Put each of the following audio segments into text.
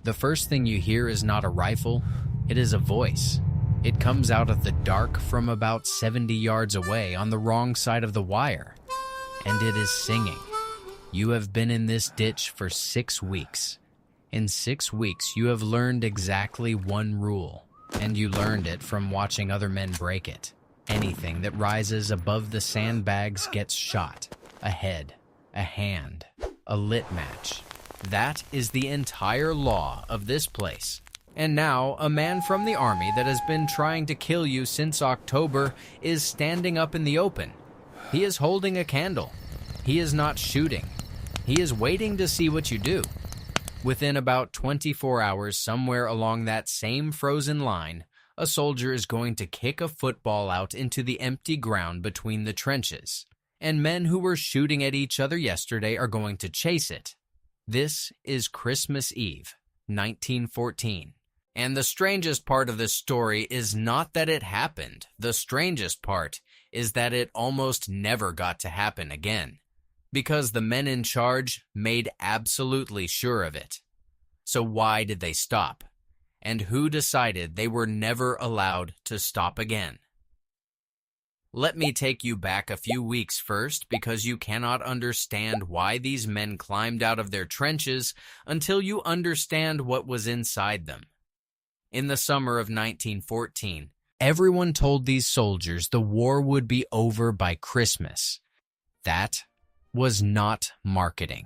The first thing you hear is not a rifle, it is a voice. It comes out of the dark from about 70 yards away on the wrong side of the wire, and it is singing. You have been in this ditch for 6 weeks. In 6 weeks, you have learned exactly one rule, and you learned it from watching other men break it. Anything that rises above the sandbags gets shot. A head, a hand, a lit match. That is the entire law of this place. And now, a man from the army that has been trying to kill you since October is standing up in the open. He is holding a candle. He is not shooting. He is waiting to see what you do. Within about 24 hours, somewhere along that same frozen line, a soldier is going to kick a football out into the empty ground between the trenches, and men who were shooting at each other yesterday are going to chase it. This is Christmas Eve, 1914. And the strangest part of this story is not that it happened. The strangest part is that it almost never got to happen again, because the men in charge made absolutely sure of it. So why did they stop? And who decided they were never allowed to stop again? Let me take you back a few weeks first, because you cannot understand why these men climbed out of their trenches until you understand what was inside them. In the summer of 1914, everyone told these soldiers the war would be over by Christmas. That was not marketing.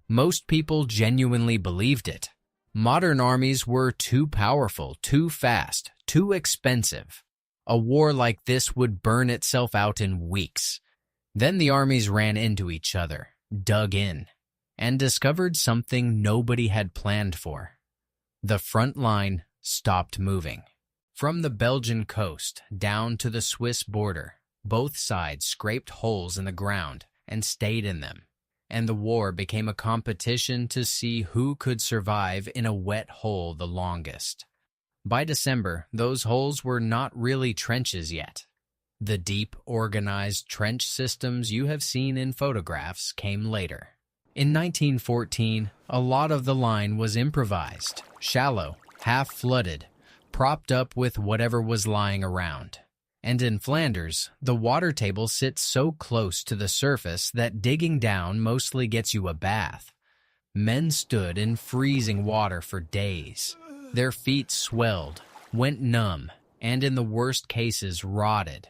Most people genuinely believed it. Modern armies were too powerful, too fast, too expensive. A war like this would burn itself out in weeks. Then the armies ran into each other, dug in, and discovered something nobody had planned for. The front line stopped moving. From the Belgian coast down to the Swiss border, both sides scraped holes in the ground and stayed in them, and the war became a competition to see who could survive in a wet hole the longest. By December, those holes were not really trenches yet. The deep, organized trench systems you have seen in photographs came later. In 1914, a lot of the line was improvised, shallow, half-flooded, propped up with whatever was lying around. And in Flanders, the water table sits so close to the surface that digging down mostly gets you a bath. Men stood in freezing water for days. Their feet swelled, went numb, and in the worst cases rotted.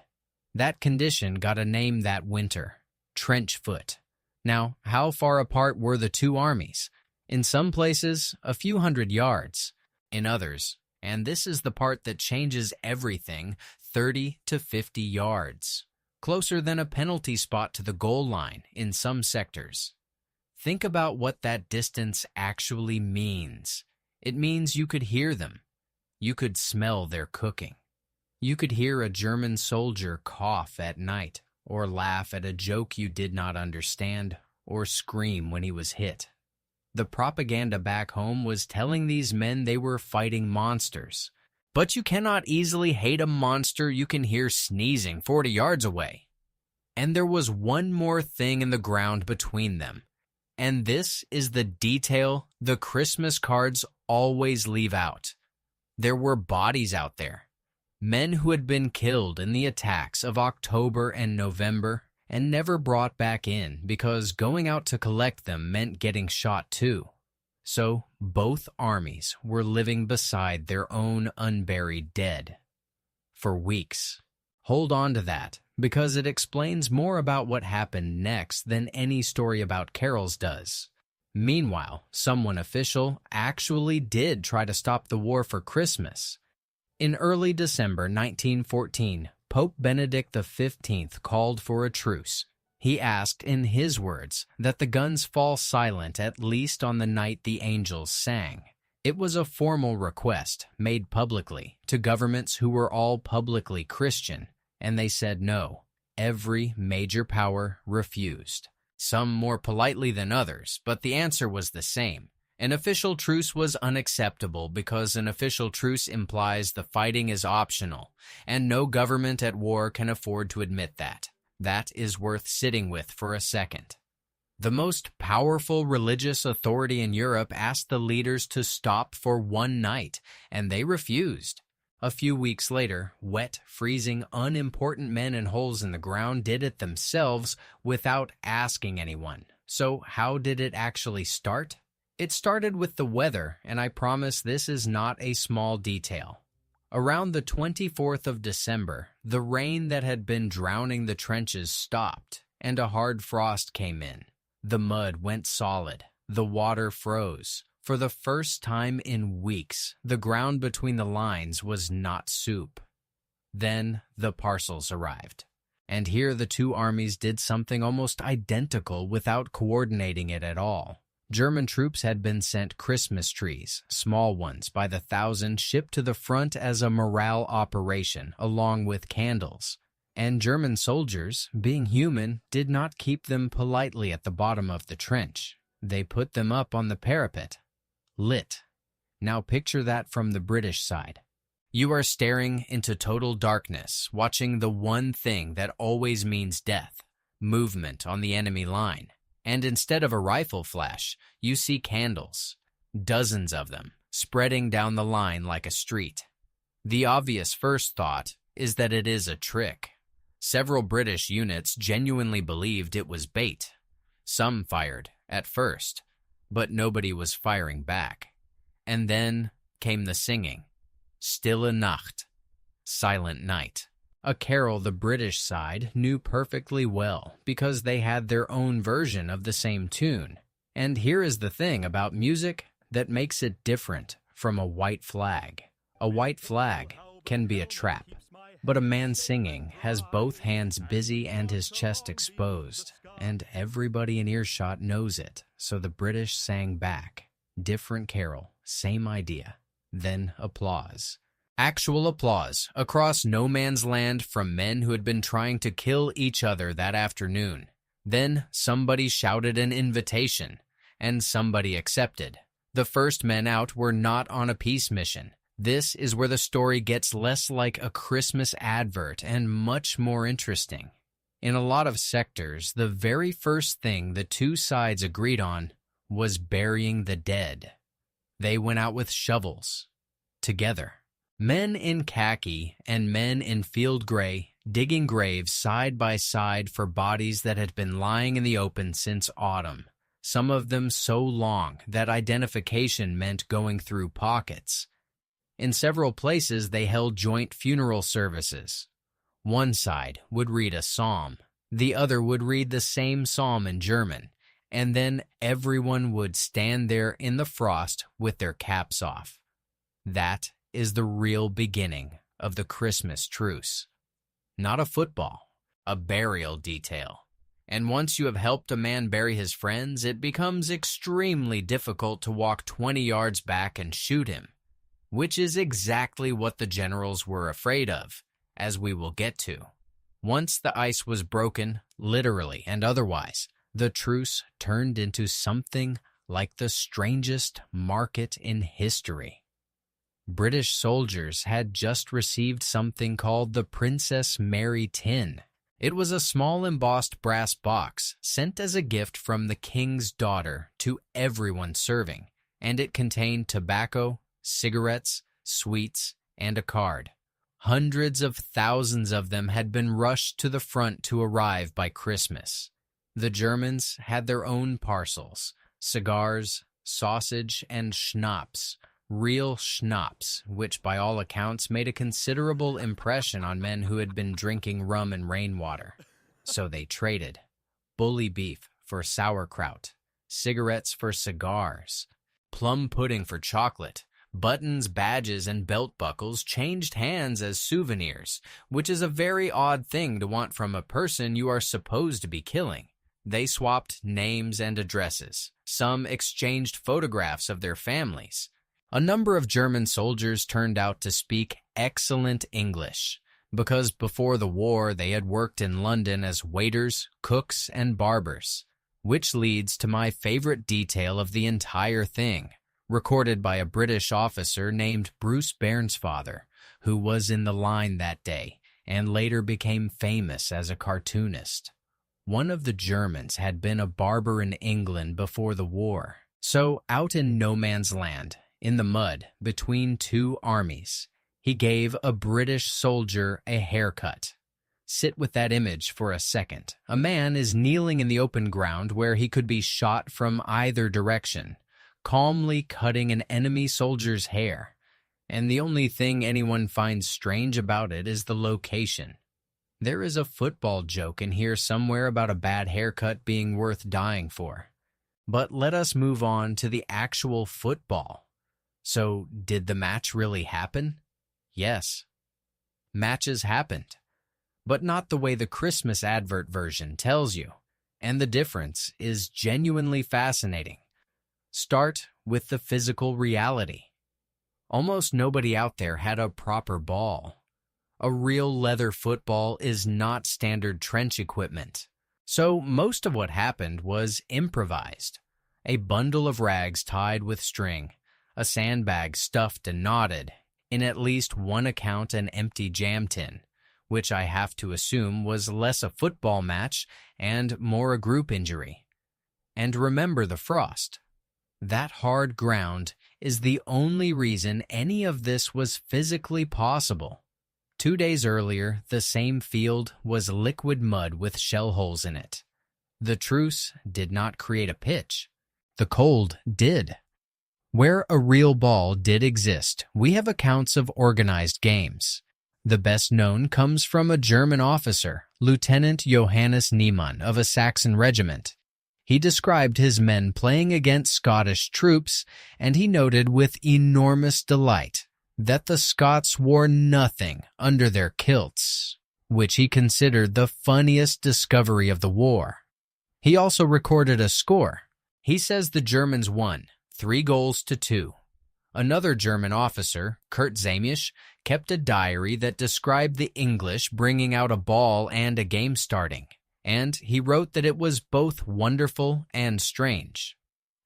That condition got a name that winter, trench foot. Now, how far apart were the two armies? In some places, a few hundred yards. In others, and this is the part that changes everything, 30 to 50 yards. Closer than a penalty spot to the goal line in some sectors. Think about what that distance actually means. It means you could hear them. You could smell their cooking. You could hear a German soldier cough at night, or laugh at a joke you did not understand, or scream when he was hit. The propaganda back home was telling these men they were fighting monsters. But you cannot easily hate a monster you can hear sneezing 40 yards away. And there was one more thing in the ground between them. And this is the detail the Christmas cards always leave out. There were bodies out there. Men who had been killed in the attacks of October and November and never brought back in because going out to collect them meant getting shot too. So both armies were living beside their own unburied dead. For weeks. Hold on to that, because it explains more about what happened next than any story about carols does. Meanwhile, someone official actually did try to stop the war for Christmas. In early December 1914, Pope Benedict XV called for a truce. He asked, in his words, that the guns fall silent at least on the night the angels sang. It was a formal request, made publicly, to governments who were all publicly Christian, and they said no. Every major power refused. Some more politely than others, but the answer was the same. An official truce was unacceptable because an official truce implies the fighting is optional, and no government at war can afford to admit that. That is worth sitting with for a second. The most powerful religious authority in Europe asked the leaders to stop for one night, and they refused. A few weeks later, wet, freezing, unimportant men in holes in the ground did it themselves without asking anyone. So how did it actually start? It started with the weather, and I promise this is not a small detail. Around the 24th of December, the rain that had been drowning the trenches stopped, and a hard frost came in. The mud went solid. The water froze. For the first time in weeks, the ground between the lines was not soup. Then the parcels arrived. And here the two armies did something almost identical without coordinating it at all. German troops had been sent Christmas trees, small ones by the thousand, shipped to the front as a morale operation, along with candles. And German soldiers, being human, did not keep them politely at the bottom of the trench. They put them up on the parapet. Lit. Now picture that from the British side. You are staring into total darkness, watching the one thing that always means death, movement on the enemy line. And instead of a rifle flash, you see candles, dozens of them, spreading down the line like a street. The obvious first thought is that it is a trick. Several British units genuinely believed it was bait. Some fired, at first, but nobody was firing back. And then came the singing. Stille Nacht, Silent Night. A carol the British side knew perfectly well because they had their own version of the same tune. And here is the thing about music that makes it different from a white flag. A white flag can be a trap, but a man singing has both hands busy and his chest exposed, and everybody in earshot knows it, so the British sang back. Different carol, same idea. Then applause. Actual applause across no man's land from men who had been trying to kill each other that afternoon. Then somebody shouted an invitation, and somebody accepted. The first men out were not on a peace mission. This is where the story gets less like a Christmas advert and much more interesting. In a lot of sectors, the very first thing the two sides agreed on was burying the dead. They went out with shovels, together. Men in khaki and men in field gray, digging graves side by side for bodies that had been lying in the open since autumn, some of them so long that identification meant going through pockets. In several places, they held joint funeral services. One side would read a psalm, the other would read the same psalm in German, and then everyone would stand there in the frost with their caps off. That is the real beginning of the Christmas Truce. Not a football, a burial detail. And once you have helped a man bury his friends, it becomes extremely difficult to walk 20 yards back and shoot him, which is exactly what the generals were afraid of, as we will get to. Once the ice was broken, literally and otherwise, the truce turned into something like the strangest market in history. British soldiers had just received something called the Princess Mary tin. It was a small embossed brass box sent as a gift from the king's daughter to everyone serving, and it contained tobacco, cigarettes, sweets, and a card. Hundreds of thousands of them had been rushed to the front to arrive by Christmas. The Germans had their own parcels, cigars, sausage, and schnapps. Real schnapps, which by all accounts made a considerable impression on men who had been drinking rum and rainwater. So they traded. Bully beef for sauerkraut, cigarettes for cigars, plum pudding for chocolate, buttons, badges, and belt buckles changed hands as souvenirs, which is a very odd thing to want from a person you are supposed to be killing. They swapped names and addresses. Some exchanged photographs of their families. A number of German soldiers turned out to speak excellent English, because before the war they had worked in London as waiters, cooks, and barbers, which leads to my favorite detail of the entire thing, recorded by a British officer named Bruce Bairnsfather, who was in the line that day and later became famous as a cartoonist. One of the Germans had been a barber in England before the war. So, out in no man's land, in the mud, between two armies, he gave a British soldier a haircut. Sit with that image for a second. A man is kneeling in the open ground where he could be shot from either direction, calmly cutting an enemy soldier's hair. And the only thing anyone finds strange about it is the location. There is a football joke in here somewhere about a bad haircut being worth dying for. But let us move on to the actual football. So, did the match really happen? Yes. Matches happened. But not the way the Christmas advert version tells you. And the difference is genuinely fascinating. Start with the physical reality. Almost nobody out there had a proper ball. A real leather football is not standard trench equipment. So most of what happened was improvised. A bundle of rags tied with string, a sandbag stuffed and knotted, in at least one account an empty jam tin, which I have to assume was less a football match and more a group injury. And remember the frost. That hard ground is the only reason any of this was physically possible. 2 days earlier, the same field was liquid mud with shell holes in it. The truce did not create a pitch. The cold did. Where a real ball did exist, we have accounts of organized games. The best known comes from a German officer, Lieutenant Johannes Niemann of a Saxon regiment. He described his men playing against Scottish troops, and he noted with enormous delight that the Scots wore nothing under their kilts, which he considered the funniest discovery of the war. He also recorded a score. He says the Germans won, 3-2. Another German officer, Kurt Zehmisch, kept a diary that described the English bringing out a ball and a game starting, and he wrote that it was both wonderful and strange.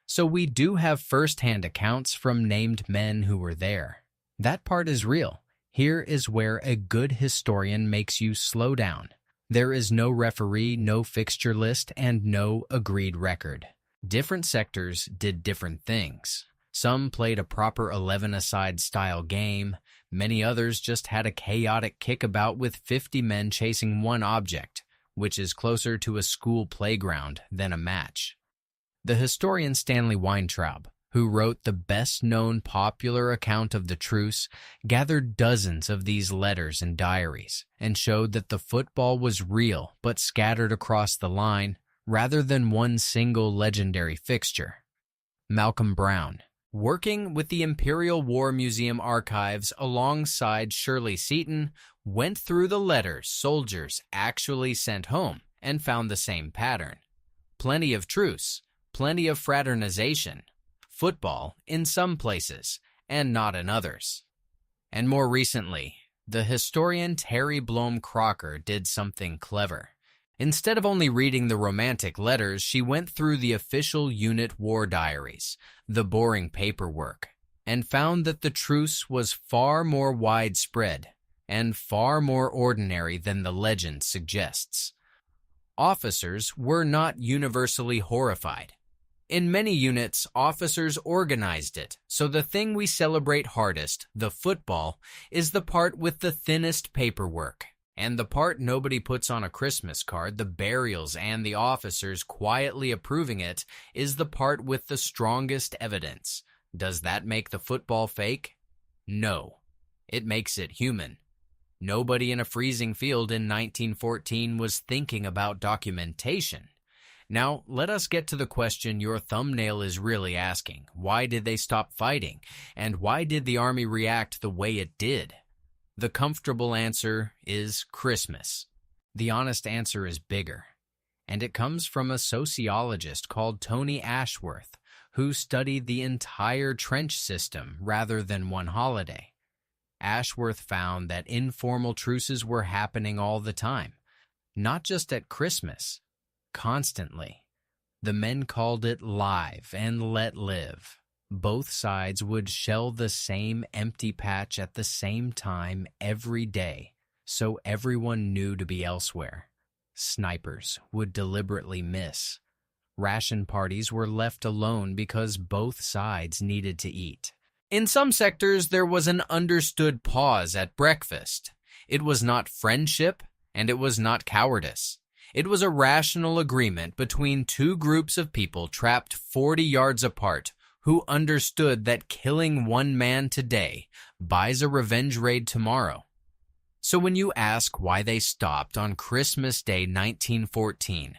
So we do have first-hand accounts from named men who were there. That part is real. Here is where a good historian makes you slow down. There is no referee, no fixture list, and no agreed record. Different sectors did different things. Some played a proper 11-a-side style game. Many others just had a chaotic kickabout with 50 men chasing one object, which is closer to a school playground than a match. The historian Stanley Weintraub, who wrote the best-known popular account of the truce, gathered dozens of these letters and diaries and showed that the football was real but scattered across the line rather than one single legendary fixture. Malcolm Brown, working with the Imperial War Museum archives alongside Shirley Seaton, went through the letters soldiers actually sent home and found the same pattern. Plenty of truce, plenty of fraternization, football in some places and not in others. And more recently, the historian Terry Blome Crocker did something clever. Instead of only reading the romantic letters, she went through the official unit war diaries, the boring paperwork, and found that the truce was far more widespread and far more ordinary than the legend suggests. Officers were not universally horrified. In many units, officers organized it, so the thing we celebrate hardest, the football, is the part with the thinnest paperwork. And the part nobody puts on a Christmas card, the burials and the officers quietly approving it, is the part with the strongest evidence. Does that make the football fake? No. It makes it human. Nobody in a freezing field in 1914 was thinking about documentation. Now, let us get to the question your thumbnail is really asking. Why did they stop fighting? And why did the army react the way it did? The comfortable answer is Christmas. The honest answer is bigger. And it comes from a sociologist called Tony Ashworth, who studied the entire trench system rather than one holiday. Ashworth found that informal truces were happening all the time, not just at Christmas, constantly. The men called it live and let live. Both sides would shell the same empty patch at the same time every day, so everyone knew to be elsewhere. snipers would deliberately miss. Ration parties were left alone because both sides needed to eat. In some sectors, there was an understood pause at breakfast. It was not friendship, and it was not cowardice. It was a rational agreement between two groups of people trapped 40 yards apart who understood that killing one man today buys a revenge raid tomorrow. So when you ask why they stopped on Christmas Day 1914,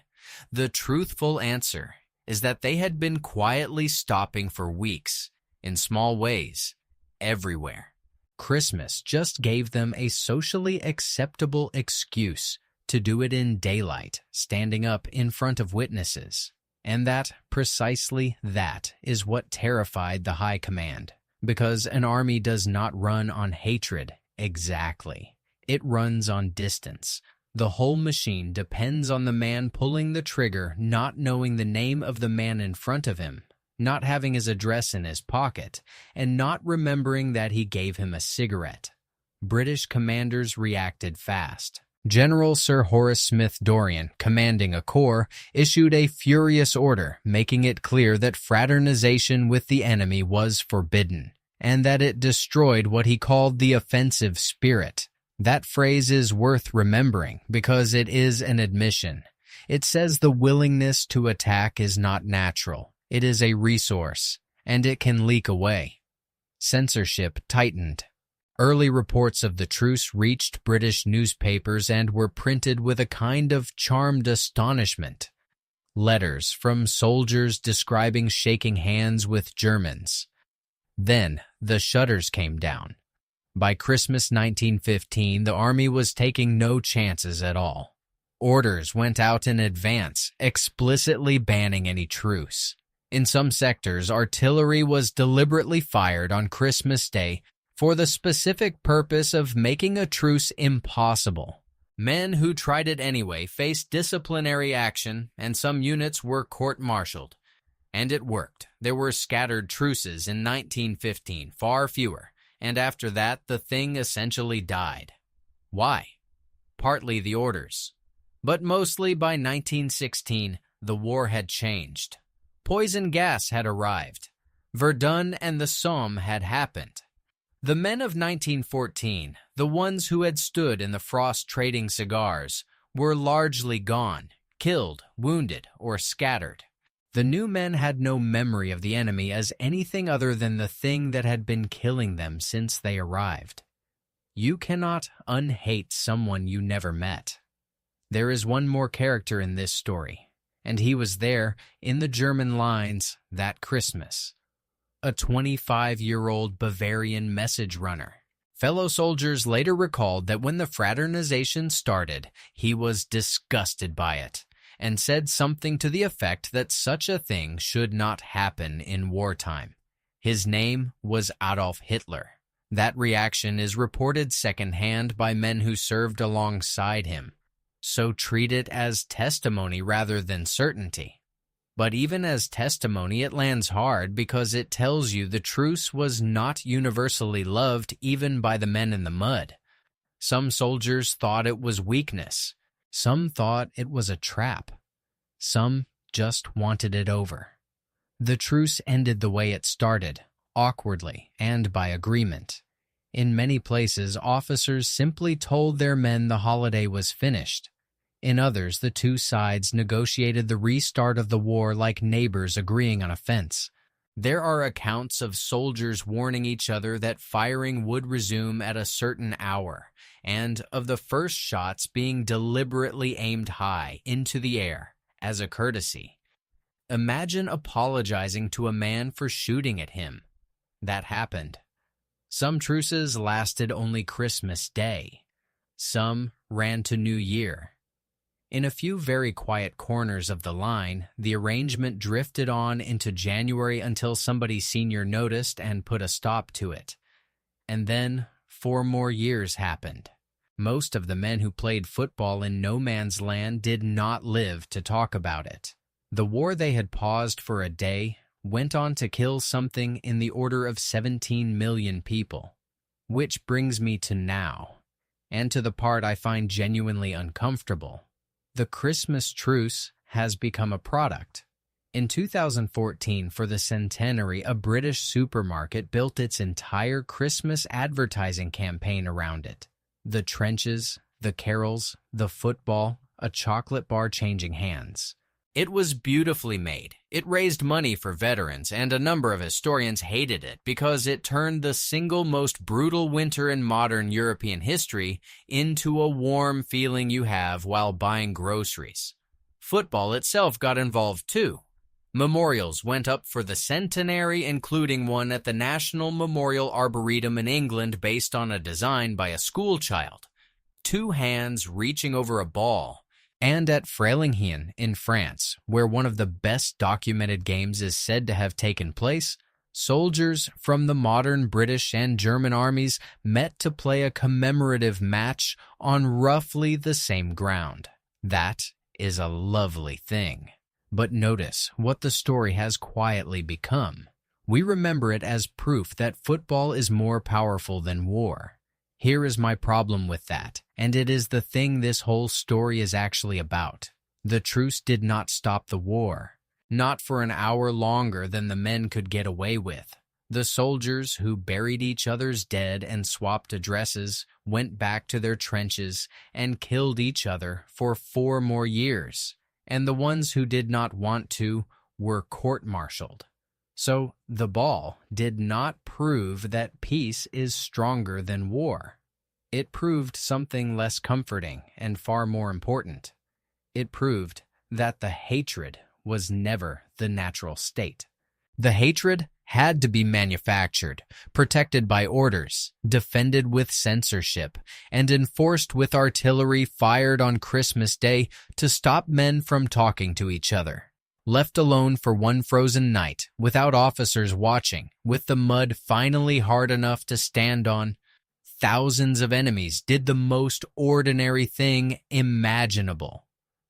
the truthful answer is that they had been quietly stopping for weeks, in small ways, everywhere. Christmas just gave them a socially acceptable excuse to do it in daylight, standing up in front of witnesses. And precisely that is what terrified the high command, because an army does not run on hatred exactly. It runs on distance. The whole machine depends on the man pulling the trigger not knowing the name of the man in front of him, not having his address in his pocket, and not remembering that he gave him a cigarette. British commanders reacted fast. General Sir Horace Smith-Dorrien, commanding a corps, issued a furious order making it clear that fraternization with the enemy was forbidden, and that it destroyed what he called the offensive spirit. That phrase is worth remembering because it is an admission. It says the willingness to attack is not natural. It is a resource, and it can leak away. Censorship tightened. Early reports of the truce reached British newspapers and were printed with a kind of charmed astonishment. Letters from soldiers describing shaking hands with Germans. Then the shutters came down. By Christmas 1915, the army was taking no chances at all. Orders went out in advance, explicitly banning any truce. In some sectors, artillery was deliberately fired on Christmas Day for the specific purpose of making a truce impossible. Men who tried it anyway faced disciplinary action, and some units were court-martialed. And it worked. There were scattered truces in 1915, far fewer, and after that the thing essentially died. Why? Partly the orders. But mostly by 1916, the war had changed. Poison gas had arrived. Verdun and the Somme had happened. The men of 1914, the ones who had stood in the frost trading cigars, were largely gone, killed, wounded, or scattered. The new men had no memory of the enemy as anything other than the thing that had been killing them since they arrived. You cannot unhate someone you never met. There is one more character in this story, and he was there in the German lines that Christmas. A 25-year-old Bavarian message runner. Fellow soldiers later recalled that when the fraternization started, he was disgusted by it, and said something to the effect that such a thing should not happen in wartime. His name was Adolf Hitler. That reaction is reported secondhand by men who served alongside him. So treat it as testimony rather than certainty. But even as testimony, it lands hard because it tells you the truce was not universally loved even by the men in the mud. Some soldiers thought it was weakness. Some thought it was a trap. Some just wanted it over. The truce ended the way it started, awkwardly and by agreement. In many places, officers simply told their men the holiday was finished. In others, the two sides negotiated the restart of the war like neighbors agreeing on a fence. There are accounts of soldiers warning each other that firing would resume at a certain hour, and of the first shots being deliberately aimed high into the air as a courtesy. Imagine apologizing to a man for shooting at him. That happened. Some truces lasted only Christmas Day. Some ran to New Year. In a few very quiet corners of the line, the arrangement drifted on into January until somebody senior noticed and put a stop to it. And then 4 more years happened. Most of the men who played football in no man's land did not live to talk about it. The war they had paused for a day went on to kill something in the order of 17 million people. Which brings me to now, and to the part I find genuinely uncomfortable. The Christmas Truce has become a product. In 2014, for the centenary, a British supermarket built its entire Christmas advertising campaign around it. The trenches, the carols, the football, a chocolate bar changing hands. It was beautifully made. It raised money for veterans, and a number of historians hated it because it turned the single most brutal winter in modern European history into a warm feeling you have while buying groceries. Football itself got involved too. Memorials went up for the centenary, including one at the National Memorial Arboretum in England based on a design by a schoolchild. 2 hands reaching over a ball. And at Frelinghien in France, where one of the best documented games is said to have taken place, soldiers from the modern British and German armies met to play a commemorative match on roughly the same ground. That is a lovely thing. But notice what the story has quietly become. We remember it as proof that football is more powerful than war. Here is my problem with that, and it is the thing this whole story is actually about. The truce did not stop the war, not for an hour longer than the men could get away with. The soldiers who buried each other's dead and swapped addresses went back to their trenches and killed each other for 4 more years, and the ones who did not want to were court-martialed. So the ball did not prove that peace is stronger than war. It proved something less comforting and far more important. It proved that the hatred was never the natural state. The hatred had to be manufactured, protected by orders, defended with censorship, and enforced with artillery fired on Christmas Day to stop men from talking to each other. Left alone for one frozen night, without officers watching, with the mud finally hard enough to stand on, thousands of enemies did the most ordinary thing imaginable.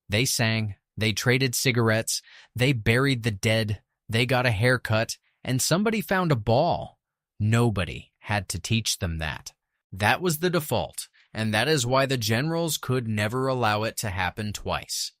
They sang, they traded cigarettes, they buried the dead, they got a haircut, and somebody found a ball. Nobody had to teach them that. That was the default, and that is why the generals could never allow it to happen twice.